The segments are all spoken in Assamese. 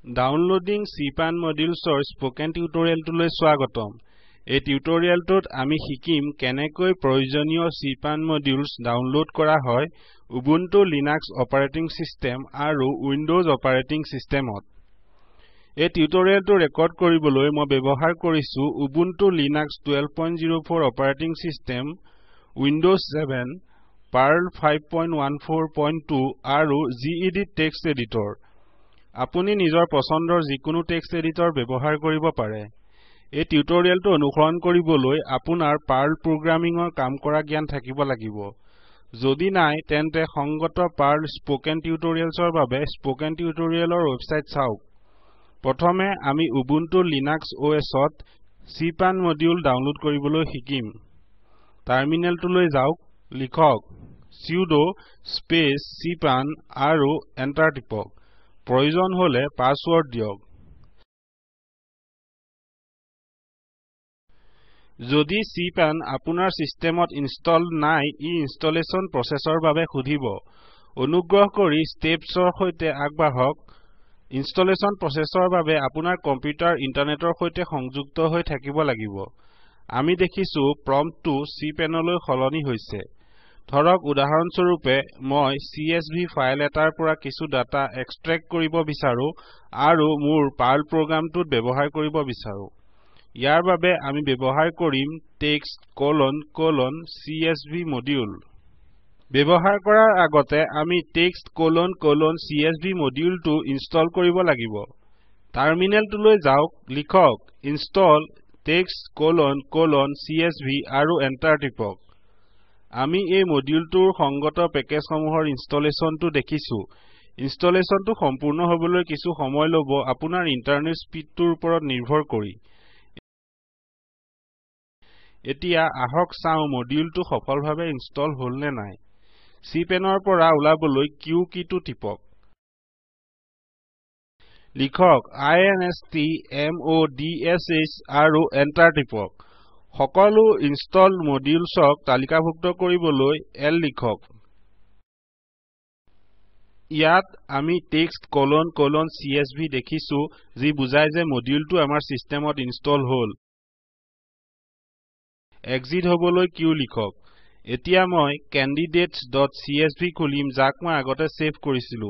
Downloading cpan modules or spoken tutorial tule swagatom. A tutorial tot ami hikim kenekoi provisionio cpan modules download kora hoy Ubuntu Linux operating system aru Windows operating system ot. A tutorial to record koriboloi mo bebohar korisu Ubuntu Linux 12.04 operating system, Windows 7, Perl 5.14.2 aru gedit text editor. Apuni nijor posondor jikunu text editor bebohar koribo pare. এই টিউটোৰিয়েলটো অনুসৰণ কৰিবলৈ আপোনাৰ পাৰ্ল প্ৰগ্ৰামিঙৰ কাম কৰা জ্ঞান থাকিব লাগিব। যদি নাই তেন্তে সংগত পাৰ্ল স্পোকেন টিউটোৰিয়েলছৰ বাবে স্পোকেন টিউটোৰিয়েলৰ ওয়েবসাইট চাওক। প্ৰথমে আমি উবুন্টু লিনাক্স OSত cpan মডিউল ডাউনলোড কৰিবলৈ শিকিম। টাৰ্মিনেলটোলৈ যাওক, লিখক sudo space cpan আৰু এন্টাৰ টিপক। প্ৰয়োজন হলে পাসওয়াৰ্ড দিয়ক। যদি cpan আপোনাৰ সিস্টেমত ইনষ্টল নাই ই ইনষ্টলেচন প্ৰচেছৰ বাবে খুধিব। অনুগ্ৰহ কৰি স্টেপছৰ সৈতে আগবাঢ়ক। ইনষ্টলেচন প্ৰচেছৰ বাবে আপোনাৰ কম্পিউটাৰ ইন্টাৰনেটৰ সৈতে সংযুক্ত হৈ থাকিব লাগিব। আমি দেখিছো প্ৰম্পটটো cpanলৈ সলনি হৈছে। ধৰক উদাহৰণস্বৰূপে মই CSV ফাইল এটাৰ পৰা কিছু ডাটা এক্সট্ৰেক্ট কৰিব বিচাৰো আৰু মোৰ পাৰ্ল প্ৰগ্ৰামটোত ব্যৱহাৰ কৰিব বিচাৰো। ইয়াৰ বাবে আমি ব্যৱহাৰ কৰিম text::csv মডিউল। ব্যৱহাৰ কৰাৰ আগতে আমি text::csv মডিউলটো ইনষ্টল কৰিব লাগিব। টাৰ্মিনেলটোলৈ যাওক, লিখক install text::csv আৰু এন্টাৰ টিপক। আমি এই মডিউলটোৰ সংগত পেকেজসমূহৰ ইনষ্টলেচনটো দেখিছো। ইনষ্টলেচনটো সম্পূৰ্ণ হ'বলৈ কিছু সময় ল'ব আপোনাৰ ইন্টাৰনেট স্পীডটোৰ ওপৰত নিৰ্ভৰ কৰি। এতিয়া আহক চাও মডিউলটো সফলভাৱে ইনষ্টল হ'ল নে নাই। cpanৰ পৰা ওলাবলৈ q কিটো টিপক। লিখক installmods আৰু এন্টাৰ টিপক। সকলো ইনষ্টলড মডিউলছক তালিকাভুক্ত কৰিবলৈ L লিখক। ইয়াত আমি text::csv দেখিছো যি বুজায় যে মডিউলটো আমাৰ সিস্টেমত ইনষ্টল হ'ল। এক্সিট হ'বলৈ q লিখক। এতিয়া মই candidates.csv খুলিম যাক মই আগতে সেভ কৰিছিলো।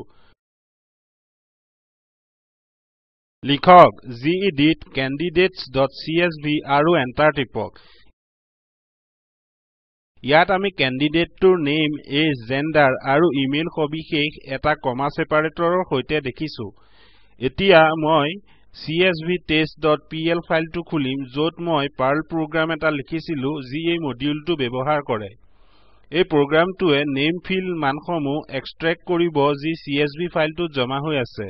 লিখক gedit candidates.csv আৰু এন্টাৰ টিপক। ইয়াত আমি ক্যান্ডিডেটটোৰ নেম, এজ, জেন্ডাৰ আৰু ইমেইল সবিশেষ এটা কমা সেপাৰেটৰৰ সৈতে দেখিছো। এতিয়া মই csvtest.pl ফাইলটো খুলিম য'ত মই পাৰ্ল প্ৰগ্ৰাম এটা লিখিছিলো যি এই মডিউলটো ব্যৱহাৰ কৰে। এই প্ৰগ্ৰামটোৱে নেম ফিল্ড মানসমূহ এক্সট্ৰেক্ট কৰিব যি CSV ফাইলটোত জমা হৈ আছে।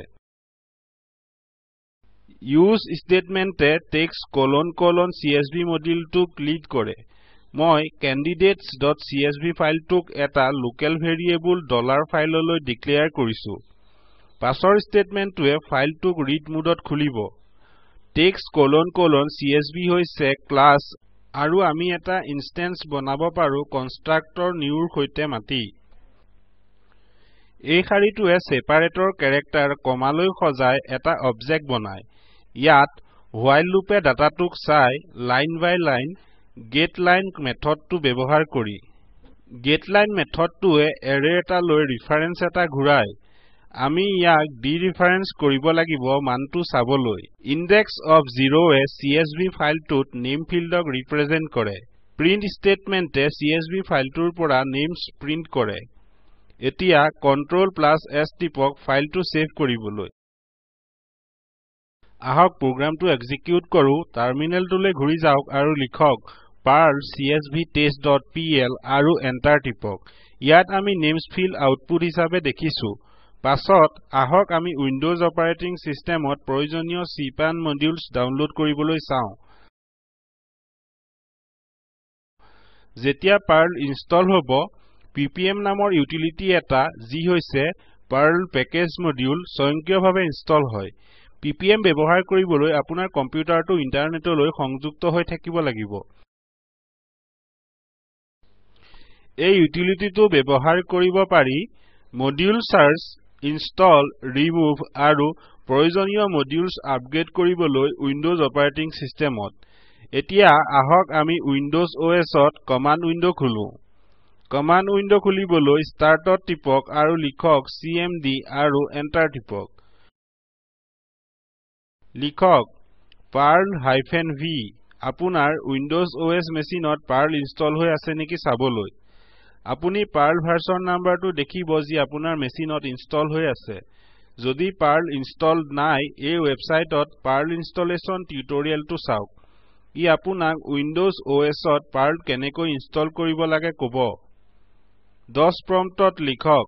ইউজ স্টেটমেন্টে text::csv মডিউলটোক লিড কৰে। মই candidates.csv ফাইলটোক এটা লোকেল ভেৰিয়েবল $ফাইললৈ ডিক্লেয়াৰ কৰিছো। পাছৰ স্টেটমেন্টটোৱে ফাইলটোক ৰিড মোডত খুলিব। text::csv হৈছে ক্লাছ আৰু আমি এটা ইনষ্টেন্স বনাব পাৰো কনষ্ট্ৰাক্টৰ নিউৰ সৈতে মাতি। এই শাৰীটোৱে সেপাৰেটৰ কেৰেক্টাৰ কমালৈ সজাই এটা অবজেক্ট বনায়। ইয়াত while লুপে ডাটাটোক চাই লাইন বাই লাইন getLine মেথডটো ব্যৱহাৰ কৰি। getLine মেথডটোৱে এৰে এটা লৈ ৰেফাৰেন্স এটা ঘূৰাই। আমি ইয়াক ডিৰেফাৰেন্স কৰিব লাগিব মানটো চাবলৈ। index of 0 এ CSV ফাইলটোত নেম ফিল্ডক ৰিপ্ৰেজেন্ট কৰে। প্ৰিন্ট স্টেটমেন্টে CSV ফাইলটোৰ পৰা নেমছ প্ৰিন্ট কৰে। এতিয়া Ctrl+S টিপক ফাইলটো সেভ কৰিবলৈ। আহক প্ৰগ্ৰামটো এক্সিকিউট কৰো। টাৰ্মিনেলটোলৈ ঘূৰি যাওক আৰু লিখক perl csvtest.pl আৰু এন্টাৰ টিপক। ইয়াত আমি নেমছ ফিল্ড আউটপুট হিচাপে দেখিছো। পাছত আহক আমি উইন্ডোজ অপাৰেটিং সিস্টেমত প্ৰয়োজনীয় cpan মডিউলছ ডাউনলোড কৰিবলৈ চাও। যেতিয়া পাৰ্ল ইনষ্টল হ'ব ppm নামৰ ইউটিলিটি এটা যি হৈছে পাৰ্ল পেকেজ মডিউল স্বয়ংক্ৰিয়ভাৱে ইনষ্টল হয়। ppm ব্যৱহাৰ কৰিবলৈ আপোনাৰ কম্পিউটাৰটো ইন্টাৰনেটলৈ সংযুক্ত হৈ থাকিব লাগিব। এই ইউটিলিটিটো ব্যৱহাৰ কৰিব পাৰি মডিউল সাৰ্চ, ইনষ্টল, ৰিমুভ আৰু প্ৰয়োজনীয় মডিউলছ আপগ্ৰেড কৰিবলৈ উইন্ডোজ অপাৰেটিং সিস্টেমত এতিয়া আহক আমি উইন্ডোজ OSত কমান্ড উইন্ডো খুলো কমান্ড উইন্ডো খুলিবলৈ স্টাৰ্টত টিপক আৰু লিখক চিএমডি আৰু এন্টাৰ টিপক লিখক perl-v আপোনাৰ উইন্ডোজ OS মেচিনত পাৰ্ল ইনষ্টল হৈ আছে নেকি চাবলৈ আপুনি পাৰ্ল ভাৰ্সন নাম্বাৰটো দেখিব যি আপোনাৰ মেচিনত ইনষ্টল হৈ আছে যদি পাৰ্ল ইনষ্টল নাই এই ওয়েবসাইটত পাৰ্ল ইনষ্টলেচন টিউটোৰিয়েলটো চাওক ই আপোনাক উইন্ডোজ OSত পাৰ্ল কেনেকৈ ইনষ্টল কৰিব লাগে ক'ব 10 প্ৰম্পটত লিখক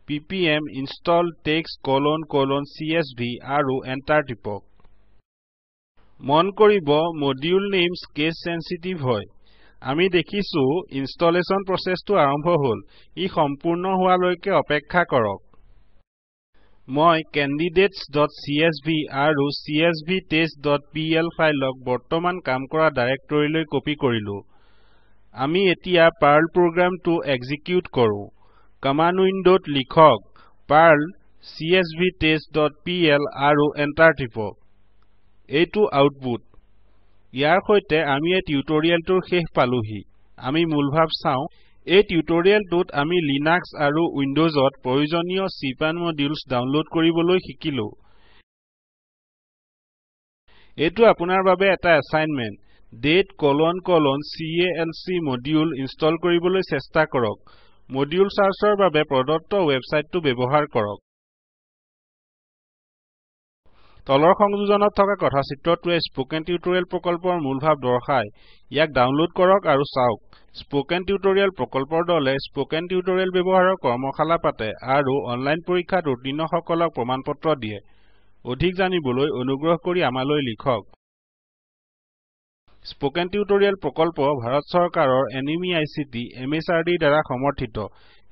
ppm install text::csv আৰু এন্টাৰ টিপক মন কৰিব মডিউল নেমছ কেছ সেনচিটিভ হয় আমি দেখিছো ইনষ্টলেচন প্ৰচেছটো আৰম্ভ হ'ল ই সম্পূৰ্ণ হোৱালৈকে অপেক্ষা কৰক মই candidates.csv আৰু csvtest.pl ফাইলক বৰ্তমান কাম কৰা ডাইৰেক্টৰীলৈ কপি কৰিলো আমি এতিয়া পাৰ্ল প্ৰগ্ৰামটো এক্সিকিউট কৰো কমান্ড উইন্ডোত লিখক পাৰ্ল csvtest.pl আৰু এন্টাৰ টিপক এইটো আউটপুট ইয়াৰ সৈতে আমি এই টিউটোৰিয়েলটোৰ শেষ পালোহি আমি মূলভাৱ চাও এই টিউটোৰিয়েলটোত আমি লিনাক্স আৰু উইন্ডোজত প্ৰয়োজনীয় cpan মডিউলছ ডাউনলোড কৰিবলৈ শিকিলো এইটো আপোনাৰ বাবে এটা এছাইনমেন্ট date::calc মডিউল ইনষ্টল কৰিবলৈ চেষ্টা কৰক মডিউল চাৰ্চৰ বাবে প্ৰদত্ত ওয়েবসাইটটো ব্যৱহাৰ কৰক তলৰ সংযোজনত থকা কথাচিত্ৰটোৱে স্পোকেন টিউটোৰিয়েল প্ৰকল্পৰ মূলভাৱ দৰ্শায় ইয়াক ডাউনলোড কৰক আৰু চাওক স্পোকেন টিউটোৰিয়েল প্ৰকল্পৰ দলে স্পোকেন টিউটোৰিয়েল ব্যৱহাৰৰ কৰ্মশালা পাতে আৰু অনলাইন পৰীক্ষাত উত্তীৰ্ণসকলক প্ৰমাণপত্ৰ দিয়ে অধিক জানিবলৈ অনুগ্ৰহ কৰি আমালৈ লিখক স্পোকেন টিউটোৰিয়েল প্ৰকল্প ভাৰত চৰকাৰৰ NMEICT MHRD দ্বাৰা সমৰ্থিত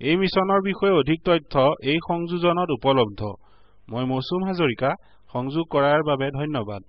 এই মিছনৰ বিষয়ে অধিক তথ্য এই সংযোজনত উপলব্ধ মই মৌচুম হাজৰিকা সংযোগ কৰাৰ বাবে ধন্যবাদ